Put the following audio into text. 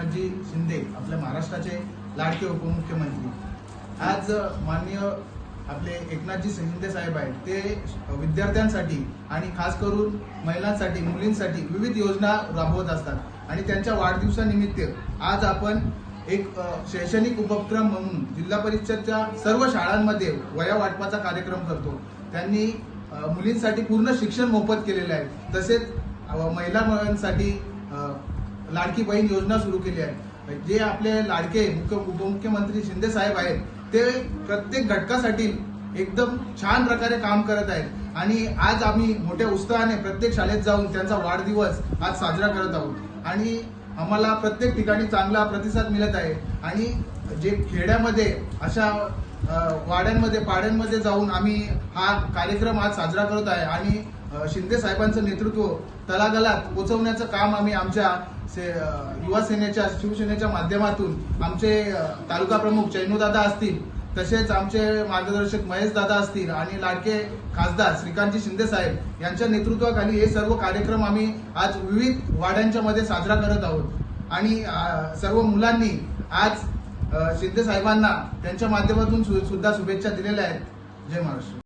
एकनाथजी शिंदे आपल्या महाराष्ट्राचे लाडके उपमुख्यमंत्री। आज माननीय आपले एकनाथजी शिंदे साहेब आहेत ते विद्यार्थ्यांसाठी आणि खास करून महिलांसाठी मुलींसाठी विविध योजना राबवत असतात आणि त्यांच्या वाढदिवसानिमित्त आज आपण एक शैक्षणिक उपक्रम म्हणून जिल्हा परिषदच्या सर्व शाळांमध्ये वह्या वाटपाचा कार्यक्रम करतो। त्यांनी मुलींसाठी पूर्ण शिक्षण मोफत केलेले आहे, तसेच महिलांसाठी लाडकी बहीण योजना सुरू केली आहे। जे आपले लाडके उपमुख्यमंत्री शिंदे साहेब आहेत ते प्रत्येक घटकासाठी एकदम छान प्रकारे काम करत आहेत आणि आज आम्ही मोठ्या उत्साहाने प्रत्येक शाळेत जाऊन त्यांचा वाढदिवस आज साजरा करत आहोत आणि आम्हाला प्रत्येक ठिकाणी चांगला प्रतिसाद मिळत आहे आणि जे खेड्यामध्ये अशा वाड्यांमध्ये पाड्यांमध्ये जाऊन आम्ही हा कार्यक्रम आज साजरा करत आहे आणि शिंदे साहेबांचं नेतृत्व तळागाळात पोहोचवण्याचं काम आम्ही आमच्या युवा सेनेच्या शिवसेनेच्या माध्यमातून आमचे तालुका प्रमुख चैनूदादा असतील, तसेच आमचे मार्गदर्शक महेश दादा असतील आणि लाडके खासदार श्रीकांतजी शिंदे साहेब यांच्या नेतृत्वाखाली हे सर्व कार्यक्रम आम्ही आज विविध वाड्यांच्या मध्ये साजरा करत आहोत आणि सर्व मुलांनी आज शिंदे साहेबांना त्यांच्या माध्यमातून सुद्धा शुभेच्छा दिलेल्या आहेत। जय महाराष्ट्र।